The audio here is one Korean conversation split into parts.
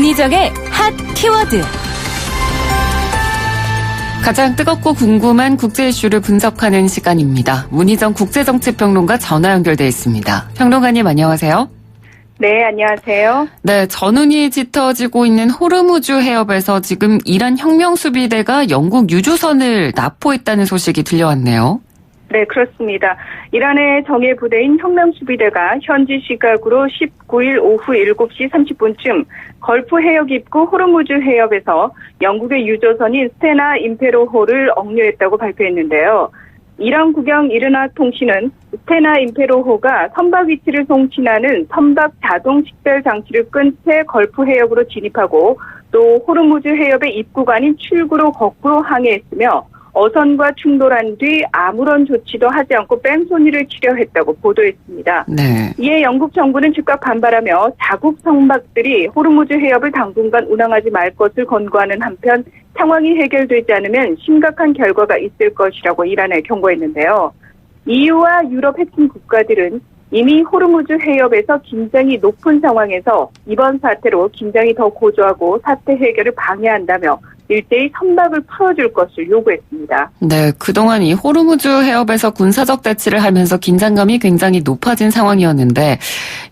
문희정의 핫 키워드. 가장 뜨겁고 궁금한 국제 이슈를 분석하는 시간입니다. 문희정 국제정치평론가 전화 연결돼 있습니다. 평론가님 안녕하세요. 네, 안녕하세요. 네, 전운이 짙어지고 있는 호르무즈 해협에서 지금 이란 혁명수비대가 영국 유조선을 납포했다는 소식이 들려왔네요. 네, 그렇습니다. 이란의 정예 부대인 혁명수비대가 현지 시각으로 19일 오후 7시 30분쯤 걸프 해역 입구 호르무즈 해협에서 영국의 유조선인 스테나 임페로호를 억류했다고 발표했는데요. 이란 국영 이르나 통신은 스테나 임페로호가 선박 위치를 송신하는 선박 자동 식별 장치를 끈 채 걸프 해역으로 진입하고 또 호르무즈 해협의 입구가 아닌 출구로 거꾸로 항해했으며 어선과 충돌한 뒤 아무런 조치도 하지 않고 뺑소니를 치려 했다고 보도했습니다. 네. 이에 영국 정부는 즉각 반발하며 자국 선박들이 호르무즈 해협을 당분간 운항하지 말 것을 권고하는 한편 상황이 해결되지 않으면 심각한 결과가 있을 것이라고 이란에 경고했는데요. EU와 유럽 핵심 국가들은 이미 호르무즈 해협에서 긴장이 높은 상황에서 이번 사태로 긴장이 더 고조하고 사태 해결을 방해한다며 일제히 선박을 풀어줄 것을 요구했습니다. 네, 그동안 이 호르무즈 해협에서 군사적 대치를 하면서 긴장감이 굉장히 높아진 상황이었는데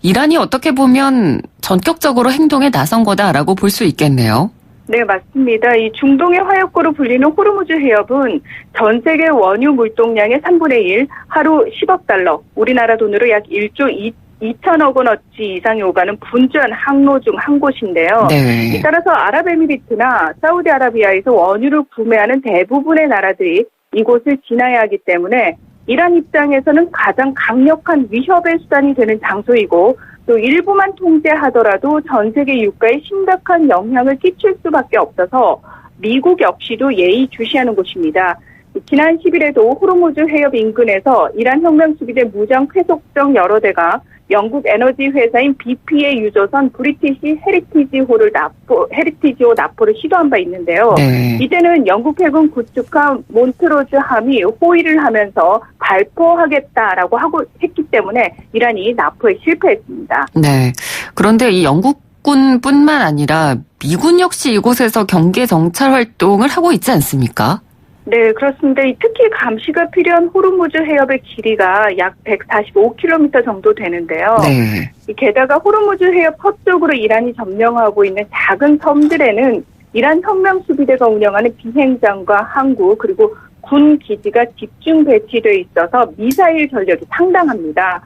이란이 어떻게 보면 전격적으로 행동에 나선 거다라고 볼 수 있겠네요. 네, 맞습니다. 이 중동의 화약고로 불리는 호르무즈 해협은 전 세계 원유 물동량의 3분의 1, 하루 10억 달러, 우리나라 돈으로 약 1조 2천억 원어치 이상이 오가는 분주한 항로 중 한 곳인데요. 네. 따라서 아랍에미리트나 사우디아라비아에서 원유를 구매하는 대부분의 나라들이 이곳을 지나야 하기 때문에 이란 입장에서는 가장 강력한 위협의 수단이 되는 장소이고 또 일부만 통제하더라도 전 세계 유가에 심각한 영향을 끼칠 수밖에 없어서 미국 역시도 예의주시하는 곳입니다. 지난 10일에도 호르무즈 해협 인근에서 이란 혁명수비대 무장 쾌속정 여러 대가 영국 에너지 회사인 BP의 유조선 브리티시 헤리티지호 납포를 시도한 바 있는데요. 네. 이제는 영국 해군 구축함 몬트로즈 함이 호위를 하면서 발포하겠다라고 했기 때문에 이란이 납포에 실패했습니다. 네. 그런데 이 영국군뿐만 아니라 미군 역시 이곳에서 경계 정찰 활동을 하고 있지 않습니까? 네, 그렇습니다. 특히 감시가 필요한 호르무즈 해협의 길이가 약 145km 정도 되는데요. 네. 게다가 호르무즈 해협 서쪽으로 이란이 점령하고 있는 작은 섬들에는 이란 혁명수비대가 운영하는 비행장과 항구 그리고 군 기지가 집중 배치되어 있어서 미사일 전력이 상당합니다.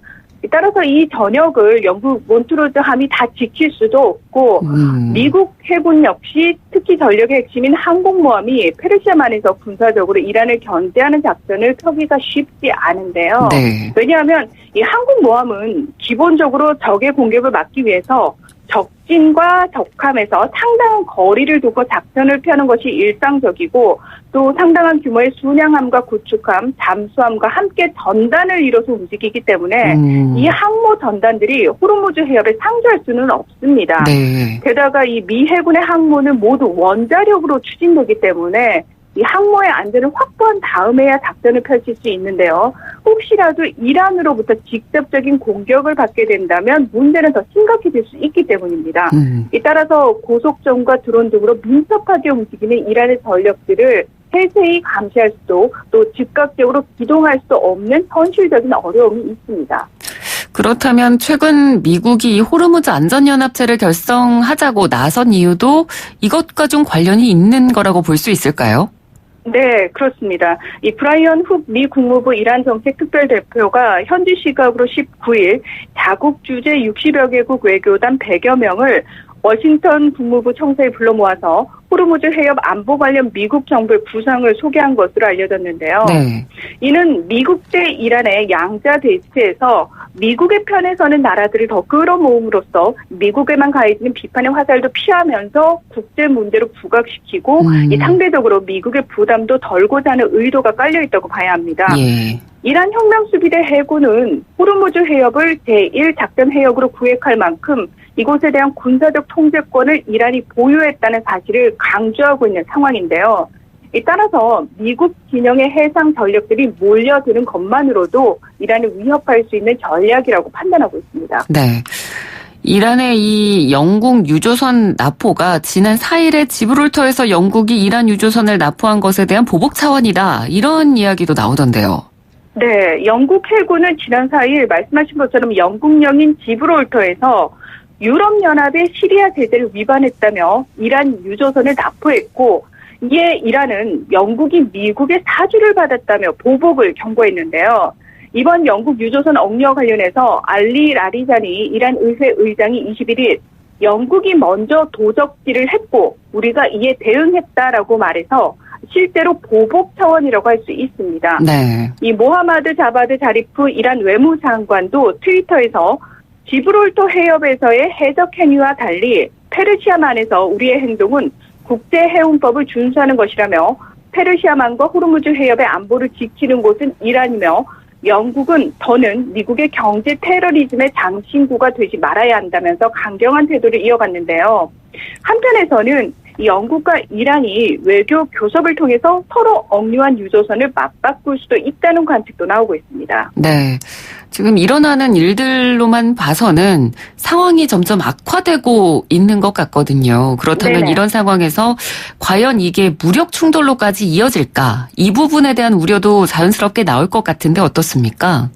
따라서 이 전역을 영국 몬트로즈 함이 다 지킬 수도 없고 미국 해군 역시 특히 전력의 핵심인 항공모함이 페르시아만에서 군사적으로 이란을 견제하는 작전을 펴기가 쉽지 않은데요. 네. 왜냐하면 이 항공모함은 기본적으로 적의 공격을 막기 위해서 적진과 적함에서 상당한 거리를 두고 작전을 펴는 것이 일상적이고 또 상당한 규모의 순양함과 구축함, 잠수함과 함께 전단을 이뤄서 움직이기 때문에 이 항모 전단들이 호르무즈 해협에 상주할 수는 없습니다. 네. 게다가 이 미 해군의 항모는 모두 원자력으로 추진되기 때문에 이 항모의 안전을 확보한 다음에야 작전을 펼칠 수 있는데요. 혹시라도 이란으로부터 직접적인 공격을 받게 된다면 문제는 더 심각해질 수 있기 때문입니다. 따라서 고속정과 드론 등으로 민첩하게 움직이는 이란의 전력들을 세세히 감시할 수도 또 즉각적으로 기동할 수 없는 현실적인 어려움이 있습니다. 그렇다면 최근 미국이 이 호르무즈 안전연합체를 결성하자고 나선 이유도 이것과 좀 관련이 있는 거라고 볼 수 있을까요? 네, 그렇습니다. 이 브라이언 훅 미 국무부 이란 정책 특별대표가 현지 시각으로 19일 자국 주재 60여 개국 외교단 100여 명을 워싱턴 국무부 청사에 불러 모아서 호르무즈 해협 안보 관련 미국 정부의 부상을 소개한 것으로 알려졌는데요. 네. 이는 미국 대 이란의 양자 대치에서 미국의 편에 서는 나라들을 더 끌어모음으로써 미국에만 가해지는 비판의 화살도 피하면서 국제 문제로 부각시키고 이 상대적으로 미국의 부담도 덜고자 하는 의도가 깔려있다고 봐야 합니다. 예. 이란 혁명수비대 해군은 호르무즈 해협을 제1작전 해역으로 구획할 만큼 이곳에 대한 군사적 통제권을 이란이 보유했다는 사실을 강조하고 있는 상황인데요. 따라서 미국 진영의 해상 전력들이 몰려드는 것만으로도 이란을 위협할 수 있는 전략이라고 판단하고 있습니다. 네. 이란의 이 영국 유조선 납포가 지난 4일에 지브롤터에서 영국이 이란 유조선을 납포한 것에 대한 보복 차원이다. 이런 이야기도 나오던데요. 네, 영국 해군은 지난 4일 말씀하신 것처럼 영국령인 지브롤터에서 유럽연합의 시리아 제재를 위반했다며 이란 유조선을 납포했고, 이에 이란은 영국이 미국의 사주를 받았다며 보복을 경고했는데요. 이번 영국 유조선 억류와 관련해서 알리 라리자니 이란 의회 의장이 21일 영국이 먼저 도적질을 했고 우리가 이에 대응했다라고 말해서 실제로 보복 차원이라고 할 수 있습니다. 네. 이 모하마드 자바드 자리프 이란 외무장관도 트위터에서 지브롤터 해협에서의 해적 행위와 달리 페르시아만에서 우리의 행동은 국제해운법을 준수하는 것이라며 페르시아만과 호르무즈 해협의 안보를 지키는 곳은 이란이며 영국은 더는 미국의 경제 테러리즘의 장신구가 되지 말아야 한다면서 강경한 태도를 이어갔는데요. 한편에서는 영국과 이란이 외교 교섭을 통해서 서로 억류한 유조선을 맞바꿀 수도 있다는 관측도 나오고 있습니다. 네. 지금 일어나는 일들로만 봐서는 상황이 점점 악화되고 있는 것 같거든요. 그렇다면 네네. 이런 상황에서 과연 이게 무력 충돌로까지 이어질까? 이 부분에 대한 우려도 자연스럽게 나올 것 같은데 어떻습니까?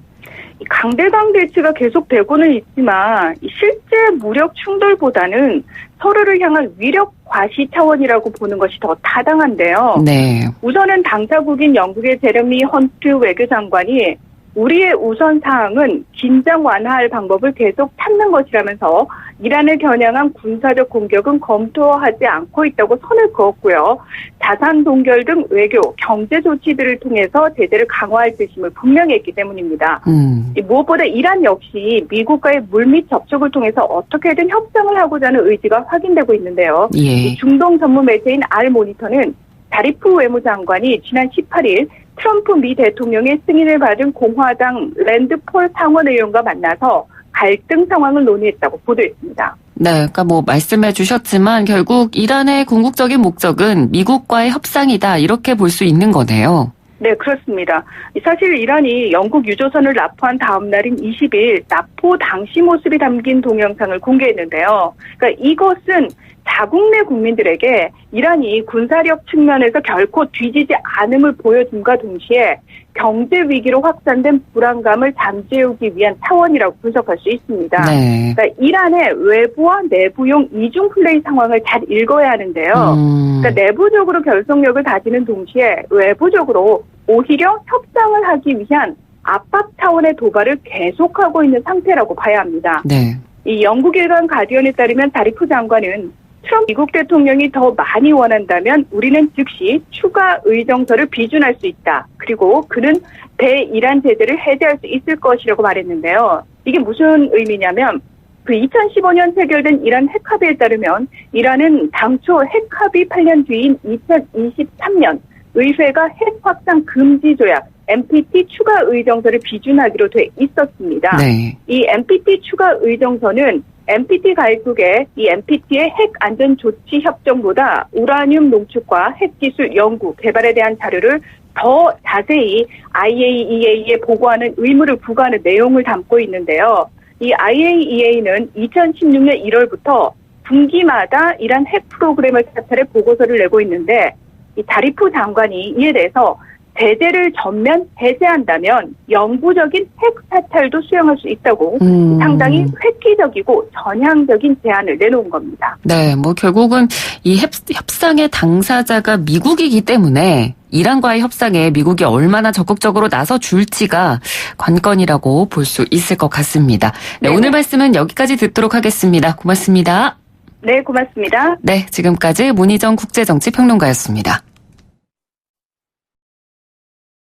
강대강 대치가 계속되고는 있지만 실제 무력 충돌보다는 서로를 향한 위력 과시 차원이라고 보는 것이 더 타당한데요. 네. 우선은 당사국인 영국의 제레미 헌트 외교장관이 우리의 우선 사항은 긴장 완화할 방법을 계속 찾는 것이라면서 이란을 겨냥한 군사적 공격은 검토하지 않고 있다고 선을 그었고요. 자산 동결 등 외교, 경제 조치들을 통해서 제재를 강화할 뜻임을 분명히 했기 때문입니다. 무엇보다 이란 역시 미국과의 물밑 접촉을 통해서 어떻게든 협상을 하고자 하는 의지가 확인되고 있는데요. 예. 중동 전문 매체인 알모니터는 자리프 외무장관이 지난 18일 트럼프 미 대통령의 승인을 받은 공화당 랜드폴 상원의원과 만나서 갈등 상황을 논의했다고 보도했습니다. 네, 그러니까 뭐 말씀해 주셨지만 결국 이란의 궁극적인 목적은 미국과의 협상이다 이렇게 볼 수 있는 거네요. 네, 그렇습니다. 사실 이란이 영국 유조선을 납포한 다음 날인 20일 납포 당시 모습이 담긴 동영상을 공개했는데요. 그러니까 이것은 자국 내 국민들에게 이란이 군사력 측면에서 결코 뒤지지 않음을 보여줌과 동시에 경제 위기로 확산된 불안감을 잠재우기 위한 차원이라고 분석할 수 있습니다. 네. 그러니까 이란의 외부와 내부용 이중 플레이 상황을 잘 읽어야 하는데요. 그러니까 내부적으로 결속력을 다지는 동시에 외부적으로 오히려 협상을 하기 위한 압박 차원의 도발을 계속하고 있는 상태라고 봐야 합니다. 네. 이 영국 일간 가디언에 따르면 자리프 장관은 트럼프 미국 대통령이 더 많이 원한다면 우리는 즉시 추가 의정서를 비준할 수 있다. 그리고 그는 대이란 제재를 해제할 수 있을 것이라고 말했는데요. 이게 무슨 의미냐면 그 2015년 체결된 이란 핵합의에 따르면 이란은 당초 핵합의 8년 뒤인 2023년 의회가 핵 확산 금지 조약 NPT 추가 의정서를 비준하기로 돼 있었습니다. 네. 이 NPT 추가 의정서는 NPT 가입국의 이 NPT의 핵 안전 조치 협정보다 우라늄 농축과 핵기술 연구 개발에 대한 자료를 더 자세히 IAEA에 보고하는 의무를 부과하는 내용을 담고 있는데요. 이 IAEA는 2016년 1월부터 분기마다 이란 핵 프로그램을 사찰해 보고서를 내고 있는데 이 자리프 장관이 이에 대해서 제재를 전면 해제한다면 영구적인 핵 사찰도 수용할 수 있다고 상당히 획기적이고 전향적인 제안을 내놓은 겁니다. 네, 뭐 결국은 이 협상의 당사자가 미국이기 때문에 이란과의 협상에 미국이 얼마나 적극적으로 나서 줄지가 관건이라고 볼 수 있을 것 같습니다. 네, 오늘 말씀은 여기까지 듣도록 하겠습니다. 고맙습니다. 네, 고맙습니다. 네, 지금까지 문희정 국제정치평론가였습니다.